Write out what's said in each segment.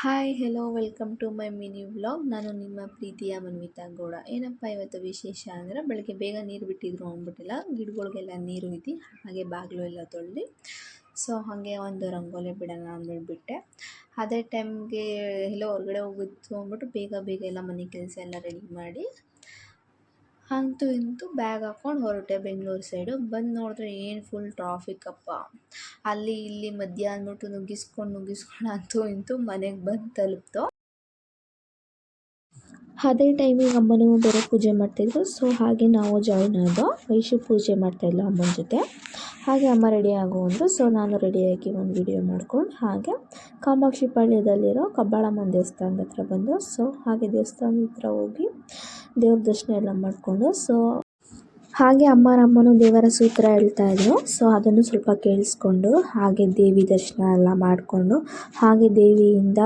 Hi hello welcome to my mini vlog. ನಾನು ನಿಮ್ಮ ಪ್ರೀತಿಯ ಮನ್ವಿತಾ ಗೌಡ. ಏನಪ್ಪ ಇವತ್ತು ವಿಶೇಷ ಅಂದರೆ ಬೆಳಗ್ಗೆ ಬೇಗ ನೀರು ಬಿಟ್ಟಿದ್ರು ಅಂದ್ಬಿಟ್ಟಿಲ್ಲ, ಗಿಡಗಳಿಗೆಲ್ಲ ನೀರು ಇದ್ದು ಹಾಗೆ ಬಾಗಿಲು ಎಲ್ಲ ತೊಳೆದು ಸೊ ಹಾಗೆ ಒಂದು ರಂಗೋಲಿ ಬಿಡೋಣ ಅಂದ್ಬಿಟ್ಟು ಬಿಟ್ಟೆ. ಅದೇ ಟೈಮ್ಗೆ ಎಲ್ಲೋ ಹೊರಗಡೆ ಹೋಗಿತ್ತು ಅಂದ್ಬಿಟ್ಟು ಬೇಗ ಬೇಗ ಎಲ್ಲ ಮನೆ ಕೆಲಸ ಎಲ್ಲ ರೆಡಿ ಮಾಡಿ ಅಂತೂ ಇಂತೂ ಬ್ಯಾಗ್ ಹಾಕ್ಕೊಂಡು ಹೊರಟೆ ಬೆಂಗಳೂರು ಸೈಡು. ಬಂದು ನೋಡಿದ್ರೆ ಏನು ಫುಲ್ ಟ್ರಾಫಿಕ್ಕಪ್ಪ. ಅಲ್ಲಿ ಇಲ್ಲಿ ಮಧ್ಯ ಅಂದ್ಬಿಟ್ಟು ನುಗ್ಗಿಸ್ಕೊಂಡು ಅಂತೂ ಇಂತೂ ಮನೆಗೆ ಬಂದು ತಲುಪ್ತು. ಅದೇ ಟೈಮಿಗೆ ಅಮ್ಮನೂ ಬೇರೆ ಪೂಜೆ ಮಾಡ್ತಿದ್ರು. ಸೊ ಹಾಗೆ ನಾವು ಜಾಯಿನ್ ಆದೋ. ವೈಶು ಪೂಜೆ ಮಾಡ್ತಾಯಿಲ್ಲ ಅಮ್ಮನ ಜೊತೆ. ಹಾಗೆ ಅಮ್ಮ ರೆಡಿ ಆಗು ಅಂದರು. ಸೊ ನಾನು ರೆಡಿಯಾಗಿ ಒಂದು ವಿಡಿಯೋ ಮಾಡ್ಕೊಂಡು ಹಾಗೆ ಕಾಮಾಕ್ಷಿ ಪಾಳ್ಯದಲ್ಲಿರೋ ಕಬ್ಬಾಳಮ್ಮನ ದೇವಸ್ಥಾನದ ಹತ್ರ ಬಂದು ಸೊ ಹಾಗೆ ದೇವಸ್ಥಾನದ ಹತ್ರ ಹೋಗಿ ದೇವ್ರ ದರ್ಶನ ಎಲ್ಲ ಮಾಡಿಕೊಂಡು ಸೊ ಹಾಗೆ ಅಮ್ಮನೂ ದೇವರ ಸೂತ್ರ ಹೇಳ್ತಾಯಿದ್ರು. ಸೊ ಅದನ್ನು ಸ್ವಲ್ಪ ಕೇಳಿಸ್ಕೊಂಡು ಹಾಗೆ ದೇವಿ ದರ್ಶನ ಎಲ್ಲ ಮಾಡಿಕೊಂಡು ಹಾಗೆ ದೇವಿಯಿಂದ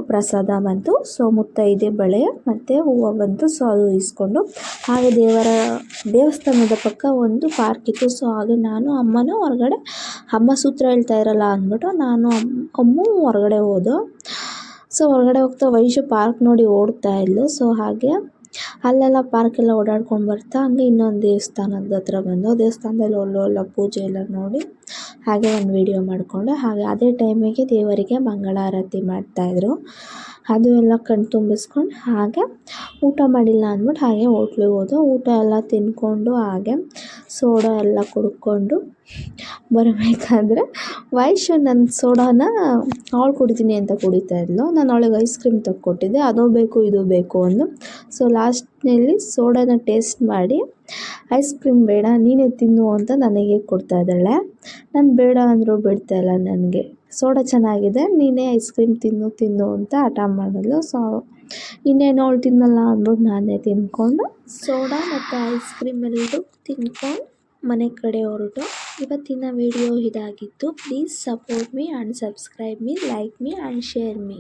ಪ್ರಸಾದ ಬಂತು. ಸೊ ಮುತ್ತೈದೆ ಬಳೆ ಮತ್ತು ಹೂವು ಬಂತು. ಸೊ ಅದು ಇಸ್ಕೊಂಡು ಹಾಗೆ ದೇವಸ್ಥಾನದ ಪಕ್ಕ ಒಂದು ಪಾರ್ಕ್ ಇತ್ತು. ಸೊ ಹಾಗೆ ನಾನು ಅಮ್ಮನೂ ಹೊರಗಡೆ ಅಮ್ಮ ಸೂತ್ರ ಹೇಳ್ತಾ ಇರಲ್ಲ ಅಂದ್ಬಿಟ್ಟು ನಾನು ಅಮ್ಮೂ ಹೊರಗಡೆ ಹೋದೋ. ಸೊ ಹೊರಗಡೆ ಹೋಗ್ತಾ ವೈಶು ಪಾರ್ಕ್ ನೋಡಿ ಓಡ್ತಾ ಇದ್ಲು. ಸೊ ಹಾಗೆ ಅಲ್ಲೆಲ್ಲ ಪಾರ್ಕೆಲ್ಲ ಓಡಾಡ್ಕೊಂಡು ಬರ್ತಾ ಹಂಗೆ ಇನ್ನೊಂದು ದೇವಸ್ಥಾನದ ಹತ್ರ ಬಂದು ದೇವಸ್ಥಾನದಲ್ಲಿ ಒಳ್ಳೊಳ್ಳೆ ಪೂಜೆ ಎಲ್ಲ ನೋಡಿ ಹಾಗೆ ಒಂದು ವಿಡಿಯೋ ಮಾಡಿಕೊಂಡೆ. ಹಾಗೆ ಅದೇ ಟೈಮಿಗೆ ದೇವರಿಗೆ ಮಂಗಳಾರತಿ ಮಾಡ್ತಾಯಿದ್ರು. ಅದು ಎಲ್ಲ ಕಣ್ ತುಂಬಿಸ್ಕೊಂಡು ಹಾಗೆ ಊಟ ಮಾಡಿಲ್ಲ ಅಂದ್ಬಿಟ್ಟು ಹಾಗೆ ಹೋಟ್ಲಿಗೆ ಹೋದೋ. ಊಟ ಎಲ್ಲ ತಿಂದ್ಕೊಂಡು ಹಾಗೆ ಸೋಡಾ ಎಲ್ಲ ಕುಡ್ಕೊಂಡು ಬರಬೇಕಾದ್ರೆ ವೈಶು ನನ್ನ ಸೋಡಾನ ಅವಳು ಕುಡಿತೀನಿ ಅಂತ ಕುಡಿತಾ ಇದ್ಲು. ನಾನು ಅವಳಿಗೆ ಐಸ್ ಕ್ರೀಮ್ ತಗೊಟ್ಟಿದ್ದೆ. ಅದು ಬೇಕು ಇದು ಬೇಕು ಅಂದು. ಸೊ ಲಾಸ್ಟ್ನಲ್ಲಿ ಸೋಡಾನ ಟೇಸ್ಟ್ ಮಾಡಿ ಐಸ್ ಕ್ರೀಮ್ ಬೇಡ ನೀನೇ ತಿನ್ನು ಅಂತ ನನಗೆ ಕೊಡ್ತಾ ಇದ್ದಾಳೆ. ನಾನು ಬೇಡ ಅಂದರೂ ಬಿಡ್ತಾಯಿಲ್ಲ ನನಗೆ. ಸೋಡಾ ಚೆನ್ನಾಗಿದೆ ನೀನೇ ಐಸ್ ಕ್ರೀಮ್ ತಿನ್ನು ಅಂತ ಹಠ ಮಾಡಿದ್ಲು. ಸೊ ಇನ್ನೇನು ಅವಳು ತಿನ್ನಲ್ಲ ಅಂದ್ಬಿಟ್ಟು ನಾನೇ ತಿಂದ್ಕೊಂಡು ಸೋಡಾ ಮತ್ತು ಐಸ್ ಕ್ರೀಮ್ ಎಲ್ಲರೂ ತಿಂದ್ಕೊಂಡು ಮನೆ ಕಡೆ ಹೊರಟು. ಇವತ್ತಿನ ವಿಡಿಯೋ ಇದಾಗಿತ್ತು. Please support me and subscribe me, like me and share me.